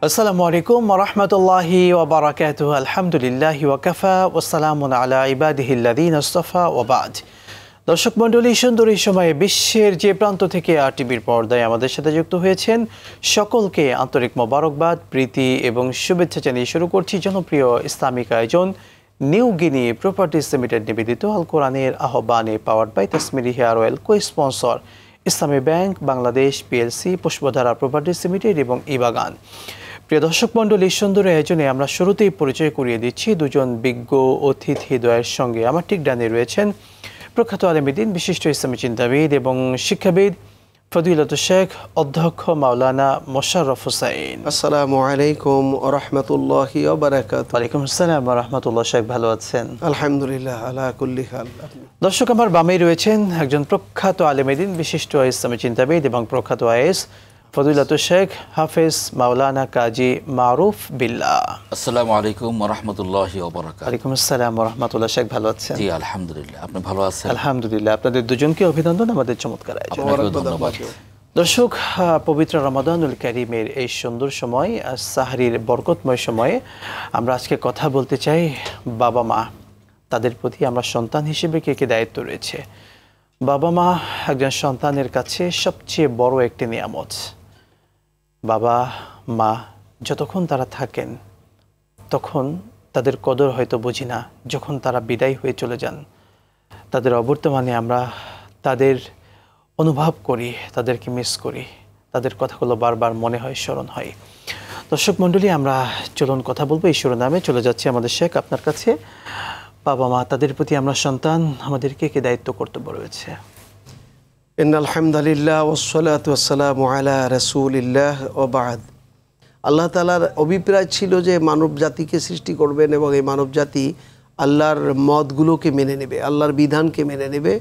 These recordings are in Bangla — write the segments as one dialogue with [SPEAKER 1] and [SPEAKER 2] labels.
[SPEAKER 1] আসসালামু আলাইকুম ওয়া রাহমাতুল্লাহি ওয়া বারাকাতুহু। আলহামদুলিল্লাহি ওয়া কাফা ওয়া সালামুন আলা ইবাদিহিল্লাযীনা ইসতাফা ওয়া বা'দ। দর্শক মণ্ডলী, সুন্দর এই সময়ে বিশ্বের যে প্রান্ত থেকে আরটিভির পর্দায় আমাদের সাথে যুক্ত হয়েছেন সকলকে আন্তরিক মোবারকবাদ, প্রীতি এবং শুভেচ্ছা জানিয়ে শুরু করছি জনপ্রিয় ইসলামিক আয়োজন নিউ গিনি প্রপার্টিজ লিমিটেড নিবেদিত আল কোরআনের আহ্বানে, powered by Tasmiri hair oil, co sponsor Islami bank Bangladesh PLC, Pushpadhara properties limited এবং ইবাগান। প্রিয় দর্শক মণ্ডলী, সুন্দর আয়োজনে আমরা শুরুতেই পরিচয় করিয়ে দিচ্ছি দুজন বিজ্ঞ অতিথিদ্বয়ের সঙ্গে। আমার ঠিক ডানে রয়েছেন প্রখ্যাত আলেমদ্বীন, বিশিষ্ট ইসলামী চিন্তাবিদ এবং শিক্ষাবিদ ফজিলতুল শেখ অধ্যক্ষ মাওলানা মোশাররফ হোসাইন।
[SPEAKER 2] আসসালামু আলাইকুম ওয়া রাহমাতুল্লাহি ওয়া বারাকাতুহু।
[SPEAKER 1] ওয়ালাইকুম আসসালাম ওয়া রাহমাতুল্লাহ। শেখ ভালো আছেন?
[SPEAKER 2] আলহামদুলিল্লাহ আলা কুল্লি হাল।
[SPEAKER 1] দর্শক, আমার বামেই রয়েছেন একজন প্রখ্যাত আলেমদ্বীন, বিশিষ্ট ইসলামী চিন্তাবিদ এবং প্রখ্যাত আয়েস ফজিলতুল শেখ হাফেজ মাওলানা কাজী মারুফ বিল্লাহ।
[SPEAKER 3] আসসালামু আলাইকুম ওয়া রাহমাতুল্লাহি ওয়া বারাকাতুহু।
[SPEAKER 1] ওয়ালাইকুম আসসালাম ওয়া রাহমাতুল্লাহ। শেখ ভালো আছেন?
[SPEAKER 3] জি আলহামদুলিল্লাহ, আপনি ভালো আছেন?
[SPEAKER 1] আলহামদুলিল্লাহ। আপনাদের দুজনকে অভিনন্দন আমাদের চমৎকার আয়োজনে।
[SPEAKER 3] ধন্যবাদ।
[SPEAKER 1] দর্শক, পবিত্র রমাদানুল কারীমের এই সুন্দর সময়, সাহরির বরকতময় সময়ে আমরা আজকে কথা বলতে চাই বাবা মা, তাদের প্রতি আমরা সন্তান হিসেবে কে কে দায়িত্ব রয়েছে। বাবা মা একজন সন্তানের কাছে সবচেয়ে বড় একটি নিয়ামত। বাবা মা যতক্ষণ তারা থাকেন তখন তাদের কদর হয়তো বুঝি না, যখন তারা বিদায় হয়ে চলে যান তাদের অবর্তমানে আমরা তাদের অনুভব করি, তাদেরকে মিস করি, তাদের কথাগুলো বারবার মনে হয়, স্মরণ হয়। দর্শক মণ্ডলী, আমরা চলুন কথা বলবো এই শিরোনামে। চলে যাচ্ছি আমাদের শেখ আপনার কাছে। বাবা মা, তাদের প্রতি আমরা সন্তান, আমাদেরকে কে দায়িত্ব কর্তব্য রয়েছে?
[SPEAKER 2] ইন্নাল হামদুলিল্লাহ ওয়াসসালাতু ওয়াসসালামু আলা রাসূলিল্লাহ ওয়া বা'দ। আল্লাহ তাআলার অভিপ্রায় ছিল যে মানব জাতিকে সৃষ্টি করবেন এবং এই মানব জাতি আল্লাহর মতগুলোকে মেনে নেবে, আল্লাহর বিধানকে মেনে নেবে,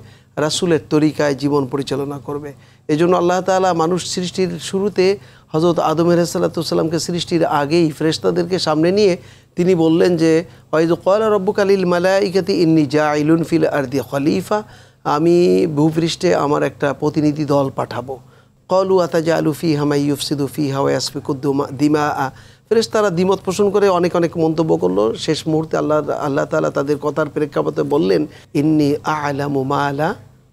[SPEAKER 2] রাসূলের তরিকায় জীবন পরিচালনা করবে। এই জন্য আল্লাহ তাআলা মানুষ সৃষ্টির শুরুতে হযরত আদম আলাইহিস সালামকে সৃষ্টির আগেই ফেরেশতাদেরকে সামনে নিয়ে তিনি বললেন যে ওয়াইয ক্বালা রাব্বুকা লিল মালাইকাতি ইন্নী জাইলুন ফিল আরদি খলিফা, আমি ভূপৃষ্ঠে আমার একটা প্রতিনিধি দল পাঠাবো। ক্বালু আতাজালু ফিহা মান ইউফসিদু ফিহা ওয়া ইয়াসফিকু দিমাআ, ফেরেশতারা দ্বিমত পোষণ করে অনেক মন্তব্য করলো। শেষ মুহূর্তে আল্লাহ তাআলা তাদের কথার প্রেক্ষাপটে বললেন ইন্নী আ'লামু মা লা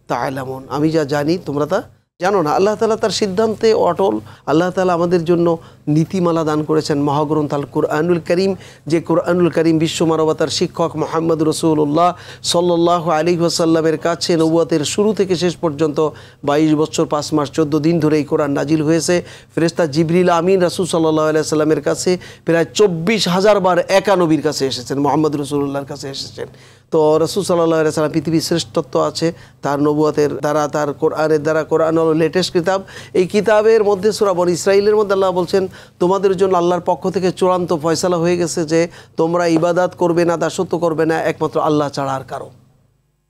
[SPEAKER 2] তা'লামুন, আমি যা জানি তোমরা তা জানো না। আল্লাহ তাআলা তার সিদ্ধান্তে অটল। আল্লাহ তাআলা আমাদের জন্য নীতিমালা দান করেছেন মহাগ্রন্থ আল কুরআনুল কারীম, যে কুরআনুল কারীম বিশ্ব মানবতার শিক্ষক মুহাম্মদ রাসূলুল্লাহ সাল্লাল্লাহু আলাইহি ওয়াসাল্লামের কাছে নবুয়তের শুরু থেকে শেষ পর্যন্ত 22 বছর 5 মাস 14 দিন ধরে এই কোরআন নাজিল হয়েছে। ফেরেশতা জিবরিল আমিন রাসূল সাল্লাল্লাহু আলাইহি ওয়াসাল্লামের কাছে প্রায় 24,000 বার একা নবীর কাছে এসেছেন, মুহাম্মদ রাসূলুল্লাহর কাছে এসেছেন। তো রাসূল সাল্লাল্লাহু আলাইহি ওয়াসাল্লাম পৃথিবীর শ্রেষ্ঠত্ব আছে তার নবুয়তের দ্বারা, তার কোরআনের দ্বারা। কোরআন হলো লেটেস্ট কিতাব। এই কিতাবের মধ্যে সূরা বনী ইসরাঈলের মধ্যে আল্লাহ বলছেন তোমাদের জন্য আল্লাহর পক্ষ থেকে চূড়ান্ত ফয়সালা হয়ে গেছে যে তোমরা ইবাদত করবে না, দাসত্ব করবে না একমাত্র আল্লাহ ছাড়া আর কারো,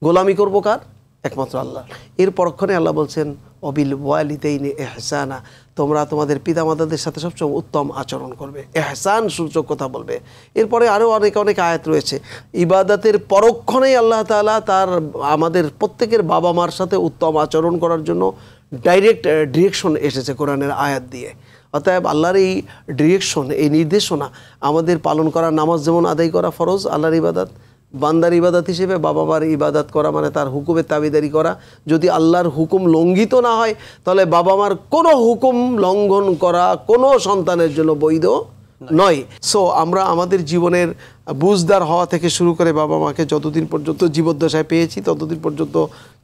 [SPEAKER 2] গোলামি করবো কার? একমাত্র আল্লাহ। এর পরক্ষণে আল্লাহ বলছেন অবিল ওয়ালিদাইনি ইহসানা, তোমরা তোমাদের পিতামাতাদের সাথে সবসময় উত্তম আচরণ করবে, ইহসান সূচক কথা বলবে। এরপরে আরও অনেক আয়াত রয়েছে। ইবাদতের পরক্ষণেই আল্লাহ তাআলা তার আমাদের প্রত্যেকের বাবা মার সাথে উত্তম আচরণ করার জন্য ডাইরেক্ট ডিরেকশন এসেছে কোরআনের আয়াত দিয়ে। অতএব আল্লাহর এই ডিরেকশন, এই নির্দেশনা আমাদের পালন করা, নামাজ যেমন আদায় করা ফরজ, আল্লাহর ইবাদত, বান্দার ইবাদত হিসেবে বাবা মার ইবাদত করা মানে তার হুকুমের তাবেদারি করা। যদি আল্লাহর হুকুম লঙ্ঘিত না হয় তাহলে বাবা মার কোনো হুকুম লঙ্ঘন করা কোনো সন্তানের জন্য বৈধ নয়। সো আমরা আমাদের জীবনের বুঝদার হওয়া থেকে শুরু করে বাবা মাকে যতদিন পর্যন্ত জীবদ্দশায় পেয়েছি ততদিন পর্যন্ত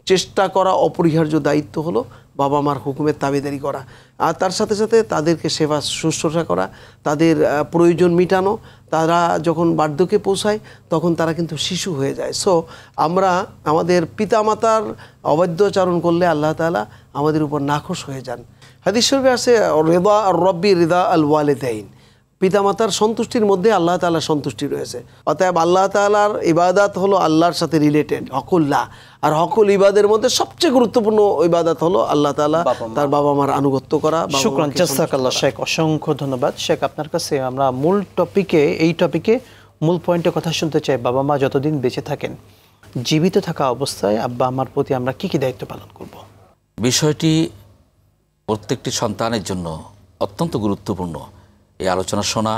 [SPEAKER 2] চেষ্টা করা অপরিহার্য দায়িত্ব হলো বাবা মার হুকুমের তাবেদারি করা, আর তার সাথে সাথে তাদেরকে সেবা শুশ্রূষা করা, তাদের প্রয়োজন মিটানো। তারা যখন বার্ধক্যে পৌঁছায় তখন তারা কিন্তু শিশু হয়ে যায়। সো আমরা আমাদের পিতামাতার অবাধ্যচারণ করলে আল্লাহ তাআলা আমাদের উপর নাখোশ হয়ে যান। হাদিস শরীফে আছে রিদা আর রব্বি রিদা আল ওয়ালিদাইন, পিতামাতার সন্তুষ্টির মধ্যে আল্লাহ তাআলার সন্তুষ্টি রয়েছে। অতএব আল্লাহ তাআলার ইবাদত হলো আল্লাহর সাথে রিলেটেড হকুল্লাহ, আর হকুল ইবাদের মধ্যে সবচেয়ে গুরুত্বপূর্ণ ইবাদত হলো আল্লাহ তাআলা তার বাবা মার আনুগত্য করা।
[SPEAKER 1] শুকরান, জাযাকাল্লাহ শেখ, অসংখ্য ধন্যবাদ। শেখ আপনার কাছে আমরা এই টপিকে মূল পয়েন্টে কথা শুনতে চাই। বাবা মা যতদিন বেঁচে থাকেন, জীবিত থাকা অবস্থায় আব্বা আমার প্রতি আমরা কি দায়িত্ব পালন করব?
[SPEAKER 3] বিষয়টি প্রত্যেকটি সন্তানের জন্য অত্যন্ত গুরুত্বপূর্ণ এই আলোচনা শোনা,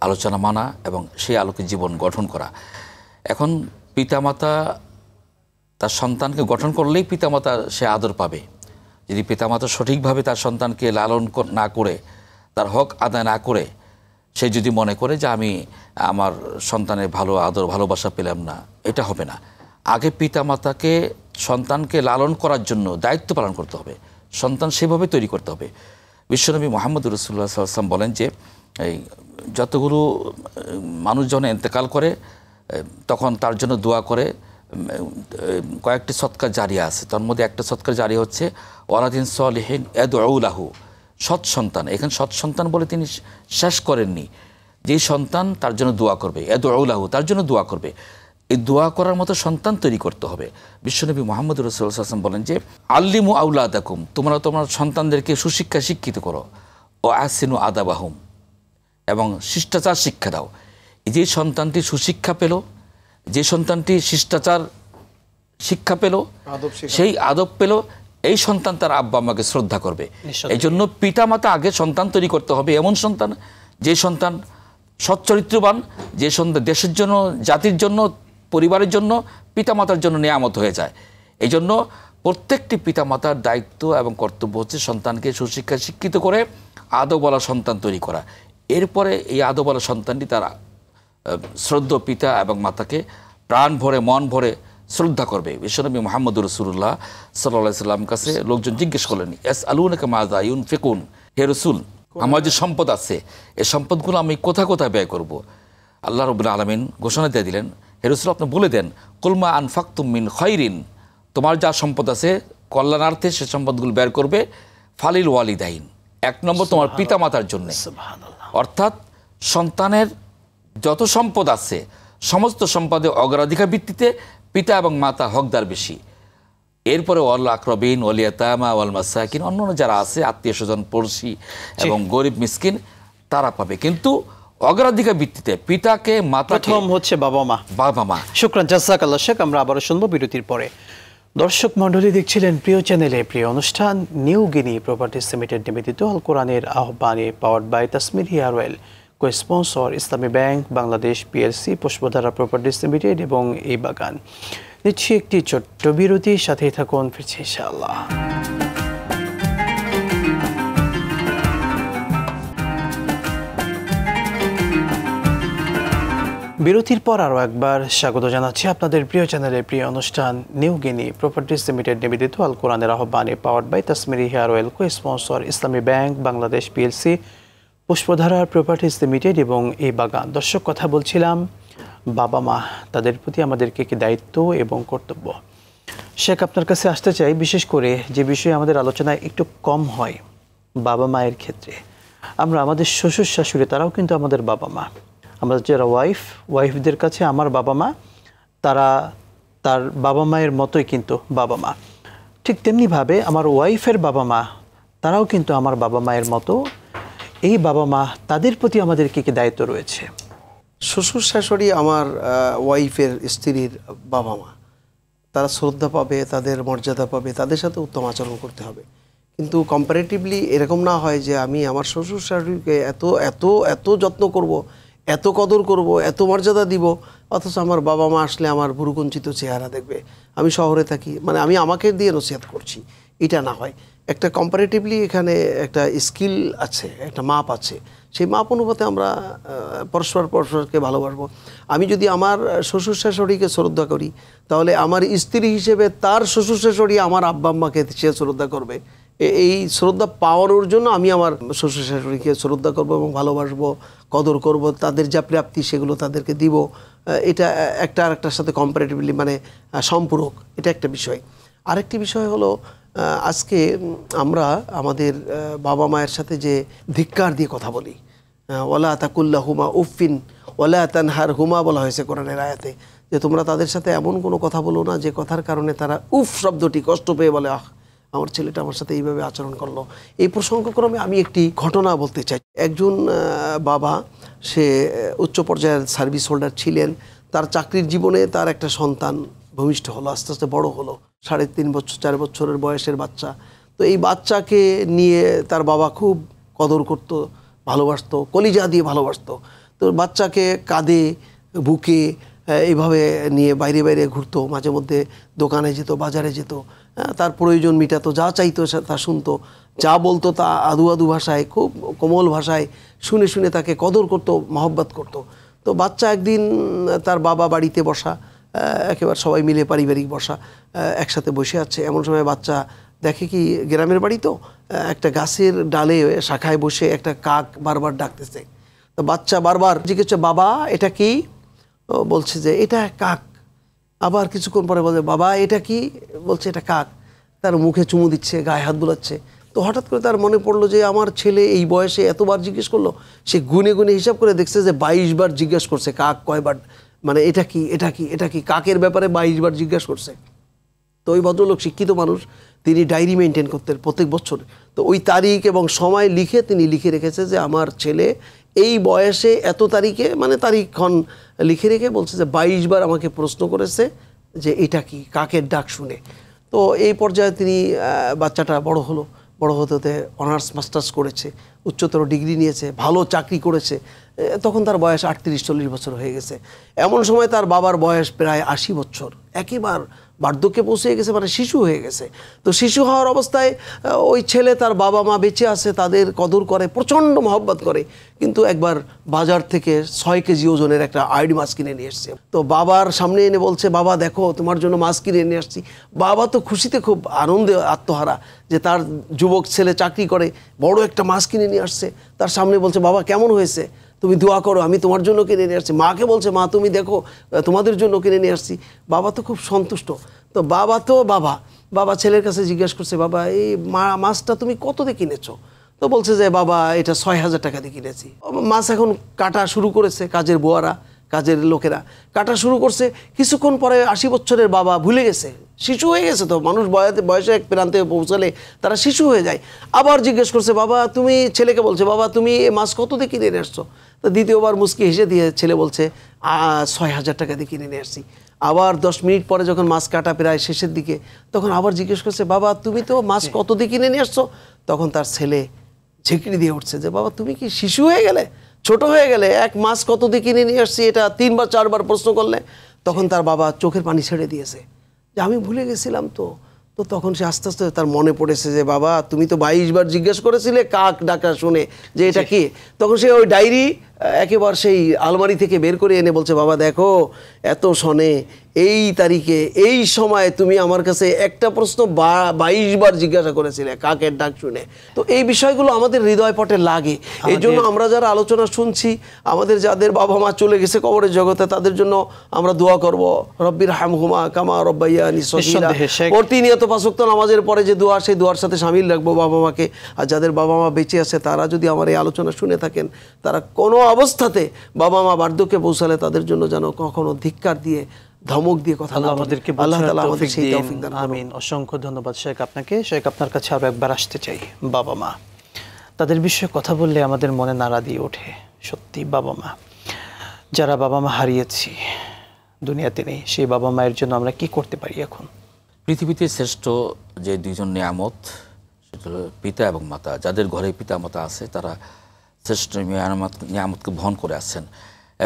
[SPEAKER 3] আলোচনা মানা এবং সেই আলোকে জীবন গঠন করা। এখন পিতামাতা তার সন্তানকে গঠন করলেই পিতামাতা সে আদর পাবে। যদি পিতামাতা সঠিকভাবে তার সন্তানকে লালন না করে, তার হক আদায় না করে, সে যদি মনে করে যে আমি আমার সন্তানের ভালো আদর ভালোবাসা পেলাম না, এটা হবে না। আগে পিতামাতাকে সন্তানকে লালন করার জন্য দায়িত্ব পালন করতে হবে, সন্তান সেভাবে তৈরি করতে হবে। বিশ্বনবী মুহাম্মদ রাসূলুল্লাহ সাল্লাল্লাহু আলাইহি ওয়াসাল্লাম বলেন যে এই যতগুলো মানুষ যখন ইন্তেকাল করে তখন তার জন্য দোয়া করে কয়েকটি সদকা জারিয়া আছে, তার মধ্যে একটা সদকা জারিয়া হচ্ছে ওয়ালাদিন সলিহিন ইয়াদউ লাহু, সৎ সন্তান। এখানে সৎ সন্তান বলে তিনি শেষ করেননি, যেই সন্তান তার জন্য দোয়া করবে, ইয়াদউ লাহু, তার জন্য দোয়া করবে। এই দোয়া করার মতো সন্তান তৈরি করতে হবে। বিশ্বনবী মুহাম্মদ রাসূলুল্লাহ সাল্লাল্লাহু আলাইহি ওয়াসাল্লাম বলেন যে আল্লিমু আওলাদাকুম, তোমরা তোমার সন্তানদেরকে সুশিক্ষা শিক্ষিত করো, ও আহসিনু আদাবাহুম, এবং শিষ্টাচার শিক্ষা দাও। যে সন্তানটি সুশিক্ষা পেল, যে সন্তানটি শিষ্টাচার শিক্ষা পেল, সেই আদব পেল, এই সন্তান তার আব্বা আম্মাকে শ্রদ্ধা করবে। এই জন্য পিতামাতা আগে সন্তান তৈরি করতে হবে, এমন সন্তান যে সন্তান সচ্চরিত্রবান, যে সন্তান দেশের জন্য, জাতির জন্য, পরিবারের জন্য, পিতামাতার জন্য নিয়ামত হয়ে যায়। এই জন্য প্রত্যেকটি পিতামাতার দায়িত্ব এবং কর্তব্য হচ্ছে সন্তানকে সুশিক্ষা শিক্ষিত করে আদবওয়ালা সন্তান তৈরি করা। এরপরে এই আদবওয়ালা সন্তানটি তার শ্রদ্ধেয় পিতা এবং মাতাকে প্রাণ ভরে মন ভরে শ্রদ্ধা করবে। বিশ্বনবী মুহাম্মদ রাসূলুল্লাহ সাল্লাল্লাহু আলাইহি ওয়াসাল্লাম কাছে লোকজন জিজ্ঞেস করলেন, ইয়াসআলুনাকা মাযা ইউনফিকুন, হে রাসূল আমার যে সম্পদ আছে এই সম্পদগুলো আমি কোথায় কোথায় ব্যয় করব? আল্লাহ রাব্বুল আলামিন ঘোষণা দিয়ে দিলেন, হে রাসূল আপনি বলে দেন, কুল মা আনফাকতুম মিন খায়রিন, তোমার যা সম্পদ আছে কল্যাণার্থে সে সম্পদগুলো ব্যয় করবে ফালিল ওয়ালিদাইন, এক নম্বর তোমার পিতামাতার জন্য। অর্থাৎ সন্তানের যত সম্পদ আছে সমস্ত সম্পদে অগ্রাধিকার ভিত্তিতে পিতা এবং মাতা হকদার বেশি। এরপরে ওয়াল আকরাবিন ওয়াল ইয়াতামা ওয়াল মাসাকিন, অন্যান্য যারা আছে আত্মীয় স্বজন পড়শি এবং গরিব মিসকিন তারা পাবে, কিন্তু অগ্রাধিকার ভিত্তিতে পিতাকে মাতাকে।
[SPEAKER 1] প্রথম হচ্ছে বাবা মা। শুকরান, জাযাকাল্লাহ শেখ। আমরা আবারও শুনবো বিরতির পরে। দর্শক মণ্ডলী দেখছিলেন প্রিয় চ্যানেলে প্রিয় অনুষ্ঠান নিউ গিনি প্রপার্টিজ লিমিটেড নিবেদিত আল কোরআনের আহ্বানে, powered by Tasmir hair oil, co sponsor Islami bank Bangladesh PLC, Pushpadhara properties limited এবং এই বাগান। নিচ্ছি একটি ছোট্ট বিরতি, সাথেই থাকুন, ফিরছি ইনশাআল্লাহ। বিরতির পর আরও একবার স্বাগত জানাচ্ছি আপনাদের প্রিয় চ্যানেলের প্রিয় অনুষ্ঠান নিউ গিনি প্রপার্টিজ লিমিটেড নিবেদিত আল কোরআনের আহ্বানে, powered by Tasmiri hair oil, co sponsor Islami bank Bangladesh PLC, Pushpadhara properties limited এবং এই বাগান। দর্শক, কথা বলছিলাম বাবা মা, তাদের প্রতি আমাদেরকে কি দায়িত্ব এবং কর্তব্য। শেখ, আপনার কাছে আসতে চাই, বিশেষ করে যে বিষয়ে আমাদের আলোচনায় একটু কম হয় বাবা মায়ের ক্ষেত্রে। আমরা আমাদের শ্বশুর শাশুড়ি তারাও কিন্তু আমাদের বাবা মা। আমরা যারা ওয়াইফদের কাছে আমার বাবা মা, তারা তার বাবা মায়ের মতোই কিন্তু বাবা মা। ঠিক তেমনিভাবে আমার ওয়াইফের বাবা মা তারাও কিন্তু আমার বাবা মায়ের মতো। এই বাবা মা, তাদের প্রতি আমাদের কী কী দায়িত্ব রয়েছে?
[SPEAKER 2] শ্বশুর শাশুড়ি আমার ওয়াইফের স্ত্রীর বাবা মা, তারা শ্রদ্ধা পাবে, তাদের মর্যাদা পাবে, তাদের সাথে উত্তম আচরণ করতে হবে। কিন্তু কম্পারেটিভলি এরকম না হয় যে আমি আমার শ্বশুর শাশুড়িকে এত এত এত যত্ন করব, এত কদর করব, এত মর্যাদা দিব, অথচ আমার বাবা মা আসলে আমার ভুরুকুঞ্চিত চেহারা দেখবে, আমি শহরে থাকি, মানে আমি আমাকে দিয়ে নসিহত করছি, এটা না হয়। একটা কম্পারেটিভলি এখানে একটা স্কিল আছে, একটা মাপ আছে, সেই মাপ অনুপাতে আমরা পরস্পরকে ভালোবাসবো। আমি যদি আমার শ্বশুর শাশুড়িকে শ্রদ্ধা করি, তাহলে আমার স্ত্রী হিসেবে তার শ্বশুর শাশুড়ি আমার আব্বা আম্মাকে সে শ্রদ্ধা করবে। এই শ্রদ্ধা পাওয়ানোর জন্য আমি আমার শ্বশুর শাশুড়িকে শ্রদ্ধা করব এবং ভালোবাসবো, কদর করব, তাদের যা প্রাপ্তি সেগুলো তাদেরকে দিব। এটা একটা আরেকটার সাথে কম্পারেটিভলি মানে সম্পূরক, এটা একটা বিষয়। আরেকটি বিষয় হলো, আজকে আমরা আমাদের বাবা মায়ের সাথে যে ধিক্কার দিয়ে কথা বলি, ওয়ালা তাকুল্লাহুমা উফিন ওয়ালা তানহার হুমা বলা হয়েছে কোরআনের আয়াতে, যে তোমরা তাদের সাথে এমন কোনো কথা বলো না যে কথার কারণে তারা উফ শব্দটি কষ্ট পেয়ে বলে, আহ আমার ছেলেটা আমার সাথে এইভাবে আচরণ করলো। এই প্রসঙ্গক্রমে আমি একটি ঘটনা বলতে চাই। একজন বাবা, সে উচ্চ পর্যায়ের সার্ভিস হোল্ডার ছিলেন, তার চাকরির জীবনে তার একটা সন্তান ভূমিষ্ঠ হলো, আস্তে আস্তে বড় হলো, 3.5 বছর 4 বছরের বয়সের বাচ্চা। তো এই বাচ্চাকে নিয়ে তার বাবা খুব কদর করত, ভালোবাসতো, কলিজা দিয়ে ভালোবাসতো। তো বাচ্চাকে কাঁধে বুকে এইভাবে নিয়ে বাইরে বাইরে ঘুরতো, মাঝে মধ্যে দোকানে যেত, বাজারে যেত, তার প্রয়োজন মিটাতো, যা চাইতো তা শুনতো, যা বলতো তা আদু আদু ভাষায়, খুব কোমল ভাষায় শুনে শুনে তাকে কদর করতো, মহব্বত করতো। তো বাচ্চা একদিন তার বাবা বাড়িতে বসা, একেবারে সবাই মিলে পারিবারিক বসা, একসাথে বসে আছে, এমন সময় বাচ্চা দেখে কি গ্রামের বাড়ি তো, একটা গাছের ডালে শাখায় বসে একটা কাক বারবার ডাকতেছে। তো বাচ্চা বারবার জিজ্ঞেস করছে, বাবা এটা কি? বলছে যে এটা কাক। আবার কিছুক্ষণ পরে বলছে, বাবা এটা কি? বলছে এটা কাক। তার মুখে চুমু দিচ্ছে, গায়ে হাত বুলাচ্ছে। তো হঠাৎ করে তার মনে পড়লো যে আমার ছেলে এই বয়সে এতবার জিজ্ঞেস করলো। সে গুনে গুনে হিসাব করে দেখছে যে 22 বার জিজ্ঞেস করছে কাক কয়বার, মানে এটা কি, এটা কি, এটা কি, কাকের ব্যাপারে 22 বার জিজ্ঞেস করছে। তো ওই ভদ্রলোক শিক্ষিত মানুষ, তিনি ডায়েরি মেনটেন করতেন প্রত্যেক বছর। তো ওই তারিখ এবং সময় লিখে তিনি লিখে রেখেছে যে আমার ছেলে এই বয়সে এত তারিখে, মানে তারিখক্ষণ লিখে রেখে বলছে যে 22 বার আমাকে প্রশ্ন করেছে যে এটা কি, কাকের ডাক শুনে। তো এই পর্যায়ে তিনি বাচ্চাটা বড় হলো, বড় হতে হতে অনার্স মাস্টার্স করেছে, উচ্চতর ডিগ্রি নিয়েছে, ভালো চাকরি করেছে। তখন তার বয়স 38-40 বছর হয়ে গেছে। এমন সময় তার বাবার বয়স প্রায় 80 বছর, একেবারে বার্ধক্যে পৌঁছে গেছে, মানে শিশু হয়ে গেছে। তো শিশু হওয়ার অবস্থায় ওই ছেলে, তার বাবা মা বেঁচে আছে, তাদের কদর করে, প্রচণ্ড মহব্বত করে। কিন্তু একবার বাজার থেকে 6 কেজি ওজনের একটা আইড মাছ কিনে নিয়ে এসছে। তো বাবার সামনে এনে বলছে, বাবা দেখো তোমার জন্য মাছ কিনে নিয়ে আসছি। বাবা তো খুশিতে খুব আনন্দে আত্মহারা যে তার যুবক ছেলে চাকরি করে, বড় একটা মাছ কিনে নিয়ে আসছে। তার সামনে বলছে, বাবা কেমন হয়েছে, তুমি দোয়া করো, আমি তোমার জন্য কিনে নিয়ে আসছি। মাকে বলছে, মা তুমি দেখো তোমাদের জন্য কিনে নিয়ে আসছি। বাবা তো খুব সন্তুষ্ট। তো বাবা ছেলের কাছে জিজ্ঞেস করছে, বাবা এই মাছটা তুমি কত দিয়ে কিনেছো? তো বলছে যে বাবা এটা 6000 টাকা দিয়ে কিনেছি। মাছ এখন কাটা শুরু করেছে, কাজের বুয়ারা, কাজের লোকেরা কাটা শুরু করছে। কিছুক্ষণ পরে 80 বছরের বাবা ভুলে গেছে, শিশু হয়ে গেছে। তো মানুষ বয়সে এক প্রান্তে পৌঁছালে তারা শিশু হয়ে যায়। আবার জিজ্ঞেস করছে, বাবা তুমি, ছেলেকে বলছে, বাবা তুমি এই মাছ কত দিয়ে কিনে নিয়ে আসছো? তো দ্বিতীয়বার মুচকি হেসে দিয়ে ছেলে বলছে 6000 টাকা দিয়ে কিনে নিয়ে আসছি। আবার 10 মিনিট পরে যখন মাছ কাটা প্রায় শেষের দিকে, তখন আবার জিজ্ঞেস করছে, বাবা তুমি তো মাছ কত দিয়ে কিনে নিয়ে আসছো? তখন তার ছেলে ঝিঁকড়ি দিয়ে উঠছে যে বাবা তুমি কি শিশু হয়ে গেলে, ছোট হয়ে গেলে? এক মাছ কত দিয়ে কিনে নিয়ে আসছি এটা 3-4 বার প্রশ্ন করলে। তখন তার বাবা চোখের পানি ছেড়ে দিয়েছে যে আমি ভুলে গেছিলাম। তো তখন সে আস্তে আস্তে তার মনে পড়েছে যে বাবা তুমি তো 22 বার জিজ্ঞেস করেছিলে কাক ডাকা শুনে যে এটা কি। তখন সে ওই ডায়েরি একেবারে সেই আলমারি থেকে বের করে এনে বলছে, বাবা দেখো এত সনে এই তারিখে এই সময় তুমি আমার কাছে একটা প্রশ্ন 22 বার জিজ্ঞাসা করেছিলে কাকের ডাক শুনে। তো এই বিষয়গুলো আমাদের হৃদয় পটে লাগে। এই জন্য আমরা যারা আলোচনা শুনছি, আমাদের যাদের বাবা মা চলে গেছে কবরের জগতে, তাদের জন্য আমরা দোয়া করব, রব্বির হামহুমা কামা রব্বাইয়ানি সগীরা। প্রতিনিয়ত 5 ওয়াক্ত নামাজের পরে যে দোয়া, সেই দোয়ার সাথে শামিল রাখবো বাবা মাকে। আর যাদের বাবা মা বেঁচে আছে, তারা যদি আমার এই আলোচনা শুনে থাকেন, তারা কোনো অবস্থাতে বাবা মা বার্ধক্যে পৌঁছালে তাদের জন্য যেন কখনো ধিক্কার দিয়ে, ধমক দিয়ে কথা না,
[SPEAKER 1] আমাদেরকে
[SPEAKER 2] আল্লাহ তাআলা আমাদের সেই তৌফিক দান করুন।
[SPEAKER 1] আমিন। অসংখ্য ধন্যবাদ শেখ আপনাকে। শেখ আপনার কাছে আরো একবার আসতে চাই। বাবা মা, তাদের বিষয়ে কথা বললে আমাদের মনে নাড়া দিয়ে ওঠে। সত্যি বাবা মা, যারা বাবা মা হারিয়েছি, দুনিয়াতে নেই, সেই বাবা মায়ের জন্য আমরা কি করতে পারি এখন?
[SPEAKER 3] পৃথিবীতে শ্রেষ্ঠ যে দুইজন নিয়ামত, সেটা হলো পিতা এবং মাতা। যাদের ঘরে পিতা মাতা আছে, তারা শ্রেষ্ঠ নিয়ামতকে বহন করে আসছেন।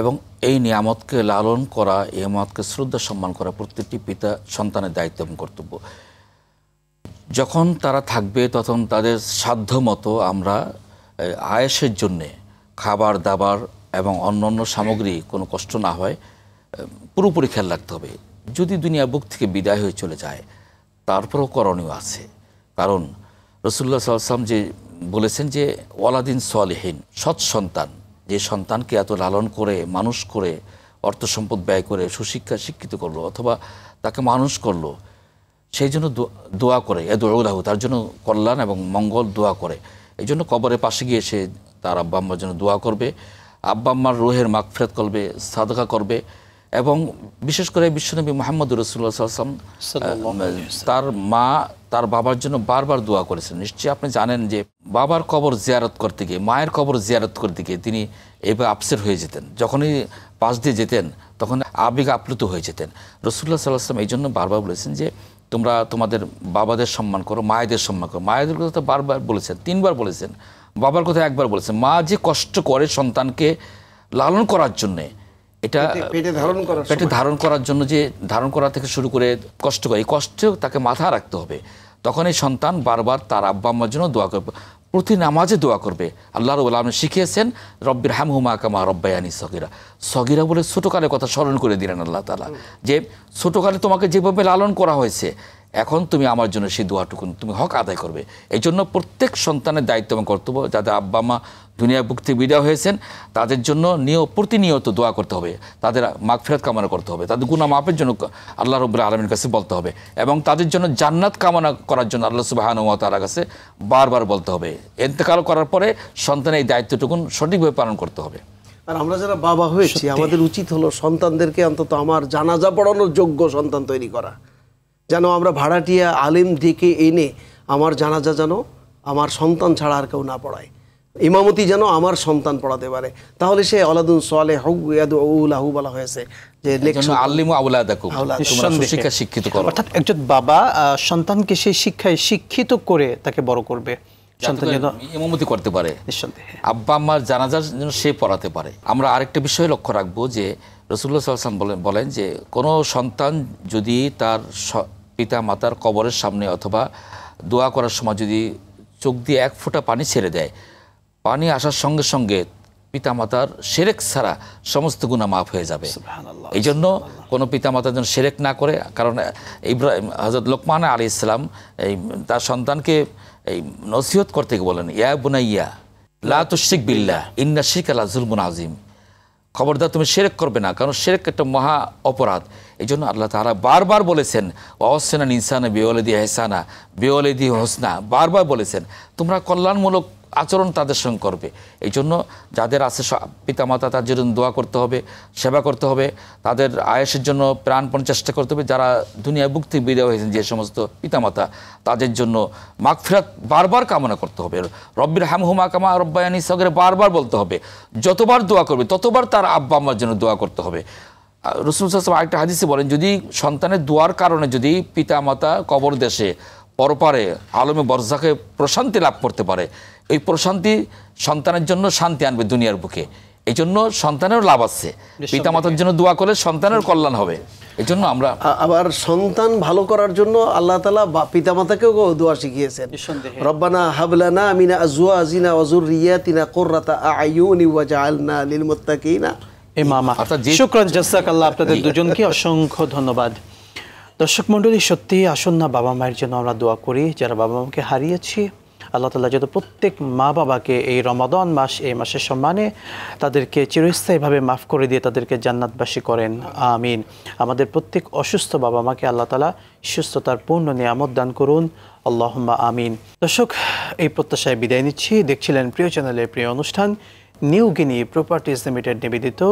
[SPEAKER 3] এবং এই নিয়ামতকে লালন করা, এই নিয়ামতকে শ্রদ্ধা সম্মান করা প্রত্যেকটি পিতা সন্তানের দায়িত্ব এবং কর্তব্য। যখন তারা থাকবে তখন তাদের সাধ্য মতো আমরা আয়েসের জন্যে খাবার দাবার এবং অন্যান্য সামগ্রী কোনো কষ্ট না হয় পুরোপুরি খেয়াল রাখতে হবে। যদি দুনিয়া বুক থেকে বিদায় হয়ে চলে যায়, তারপরও করণীয় আছে। কারণ রাসূলুল্লাহ সাল্লাল্লাহু আলাইহি ওয়াসাল্লাম যে বলেছেন যে ওয়ালাদিন সলিহিন, সৎ সন্তান, যে সন্তানকে এত লালন করে মানুষ করে অর্থ সম্পদ ব্যয় করে সুশিক্ষা শিক্ষিত করলো অথবা তাকে মানুষ করলো, সেই জন্য দোয়া করে, এদুউলাহু, তার জন্য কল্যাণ এবং মঙ্গল দোয়া করে। এই জন্য কবরের পাশে গিয়ে সে তার আব্বা আম্মার জন্য দোয়া করবে, আব্বা আম্মার রুহের মাগফিরাত করবে, সাদকা করবে। এবং বিশেষ করে বিশ্বনবী মুহাম্মদ রাসূলুল্লাহ সাল্লাল্লাহু আলাইহি ওয়াসাল্লাম তার মা তার বাবার জন্য বারবার দোয়া করেছেন। নিশ্চয়ই আপনি জানেন যে বাবার কবর জিয়ারত করতে গিয়ে, মায়ের কবর জিয়ারত করতে গিয়ে তিনি এভাবে আপসেট হয়ে যেতেন। যখনই পাশ দিয়ে যেতেন তখন আবেগ আপ্লুত হয়ে যেতেন। রাসূলুল্লাহ সাল্লাল্লাহু আলাইহি ওয়াসাল্লাম এই জন্য বারবার বলেছেন যে তোমরা তোমাদের বাবাদের সম্মান করো, মায়েদের সম্মান করো। মায়েদের কথা তো বারবার বলেছেন, 3 বার বলেছেন। বাবার কথা একবার বলেছেন, মা যে কষ্ট করে সন্তানকে লালন করার জন্যে, এটা
[SPEAKER 2] পেটে
[SPEAKER 3] ধারণ করার জন্য, যে ধারণ করা থেকে শুরু করে কষ্ট করে, এই কষ্টেও তাকে মাথায় রাখতে হবে। তখন এই সন্তান বারবার তার আব্বা আম্মার জন্য দোয়া করবে, প্রতি নামাজে দোয়া করবে। আল্লাহ রাব্বুল আলামিন শিখিয়েছেন রব্বির হামহুমা কামা রব্বায়ানি সগীরা। সগীরা বলে ছোটকালের কথা স্মরণ করে দিলেন আল্লাহ তাআলা, যে ছোটকালে তোমাকে যেভাবে লালন করা হয়েছে, এখন তুমি আমার জন্য সেই দোয়াটুকু তুমি হক আদায় করবে। এই জন্য প্রত্যেক সন্তানের দায়িত্ব এবং কর্তব্য, যাদের আব্বা মা দুনিয়া বুক থেকে বিদায় হয়েছেন তাদের জন্য প্রতিনিয়ত দোয়া করতে হবে, তাদের মাগফিরাত কামনা করতে হবে, তাদের গুনাহ মাফের জন্য আল্লাহ রাব্বুল আলামিনের কাছে বলতে হবে, এবং তাদের জন্য জান্নাত কামনা করার জন্য আল্লাহ সুবহানাহু ওয়া তাআলার কাছে বারবার বলতে হবে। ইন্তেকাল করার পরে সন্তানের এই দায়িত্বটুকু সঠিকভাবে পালন করতে হবে।
[SPEAKER 2] আর আমরা যারা বাবা হয়েছি আমাদের উচিত হলো সন্তানদেরকে অন্তত আমার জানাজা পড়ানোর যোগ্য সন্তান তৈরি করা, যেন আমরা ভাড়াটিয়া আলেম ডেকে এনে আমার জানাজা যেন আমার সন্তান ছাড়া আর কেউ না পড়ায়, ইমামতি যেন আমার সন্তান পড়াতে পারে, তাহলে সে আলাদুন সালেহু ইয়াদউলাহু বলা হয়েছে যে
[SPEAKER 3] আল্লিমু আওলাদাকুম, তোমরা শিক্ষা শিক্ষিত করো।
[SPEAKER 1] অর্থাৎ একজন বাবা সন্তানকে সেই শিক্ষায় শিক্ষিত করে তাকে বড় করবে, সন্তান যেন
[SPEAKER 3] ইমামতি করতে পারে,
[SPEAKER 1] নিঃসন্দেহে
[SPEAKER 3] আব্বা আম্মার জানাজার যেন সে পড়াতে পারে। আমরা আরেকটা বিষয় লক্ষ্য রাখবো যে রাসূলুল্লাহ সাল্লাল্লাহু আলাইহি ওয়াসাল্লাম বলেন যে কোনো সন্তান যদি তার পিতা মাতার কবরের সামনে অথবা দোয়া করার সময় যদি চোখ দিয়ে এক ফোঁটা পানি ছেড়ে দেয়, পানি আসার সঙ্গে সঙ্গে পিতামাতার শিরক ছাড়া সমস্ত গুনাহ মাফ হয়ে যাবে। এই জন্য কোনো পিতামাতা যেন শিরক না করে, কারণ হযরত লোকমান আলাইহিস সালাম তার সন্তানকে এই নসিহত করতে বলেন, ইয়া বুনাইয়া লা তুশরিক বিল্লাহ ইন্না শিরকা লাযুলমুন আযীম, খবরদার তুমি শিরক করবে না, কারণ শিরক একটা মহা অপরাধ। এই জন্য আল্লাহ তাআলা বারবার বলেছেন ওয়াসানা ইনসানা বিওয়ালিদি ইহসানা বিওয়ালিদি হোসনা, বারবার বলেছেন তোমরা কল্যাণমূলক আচরণ তাদের সঙ্গে করবে। এই জন্য যাদের আছে পিতামাতা তার জন্য দোয়া করতে হবে, সেবা করতে হবে, তাদের আয়েশের জন্য প্রাণপণ চেষ্টা করতে হবে। যারা দুনিয়ায় বুক থেকে বিদায় হয়েছেন যে সমস্ত পিতামাতা, তাদের জন্য মাগফিরাত বারবার কামনা করতে হবে। রব্বির হামহুমা কামা রব্বায়ানি সগীরা বারবার বলতে হবে। যতবার দোয়া করবে ততবার তার আব্বা আম্মার জন্য দোয়া করতে হবে। রাসূল সাল্লাল্লাহু আলাইহি ওয়াসাল্লাম আরেকটা হাদিসে বলেন, যদি সন্তানের দোয়ার কারণে যদি পিতামাতা কবর দেশে পরপারে আলমে বরজাখে প্রশান্তি লাভ করতে পারে, এই প্রশান্তি সন্তানের জন্য শান্তি আনবে দুনিয়ার বুকে। এই জন্য সন্তানেরও লাভ আছে, পিতামাতার জন্য দোয়া করলে সন্তানের কল্যাণ হবে। এই জন্য আমরা
[SPEAKER 2] আবার সন্তান ভালো করার জন্য আল্লাহ তাআলা পিতামাতাকেও দোয়া শিখিয়েছেন, রব্বানা হাবলানা মিন আজওয়াজিনা ওয়া যুররিয়াতিনা কুররাতা আ'য়ুনি ওয়াজআলনা লিল মুত্তাকিনা
[SPEAKER 1] ইমামা। শুকরান জাযাকাল্লাহ, আপনাদের দুজনকে অসংখ্য ধন্যবাদ। দর্শক মণ্ডলী, সত্যি আসুন না বাবা মায়ের জন্য আমরা দোয়া করি, যারা বাবা মাকে হারিয়েছি। আল্লাহ তাআলা যত প্রত্যেক মা বাবাকে এই রমাদান মাস, এই মাসের সম্মানে তাদেরকে চিরস্থায়ীভাবে মাফ করে দিয়ে তাদেরকে জান্নাতবাসী করেন, আমিন। আমাদের প্রত্যেক অসুস্থ বাবা মাকে আল্লাহ তাআলা সুস্থতার পূর্ণ নিয়ামত দান করুন, আল্লাহুম্মা আমিন। দর্শক, এই প্রত্যাশায় বিদায় নিচ্ছি। দেখছিলেন প্রিয় চ্যানেলের প্রিয় অনুষ্ঠান নিউ গিনি প্রপার্টিজ লিমিটেড নিবেদিত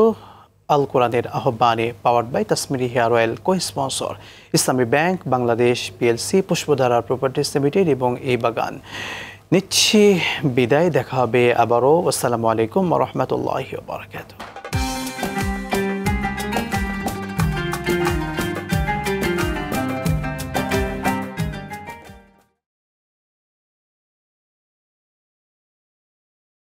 [SPEAKER 1] আল কোরআনের আহ্বানে, powered by Tasmiri hair oil, co sponsor Islami bank Bangladesh PLC, Pushpadhara properties limited এবং এই বাগান। নিচ্ছি বিদায়, দেখা হবে আবারও। আসসালামু আলাইকুম ওয়া রাহমাতুল্লাহি ওয়া বারাকাতুহু।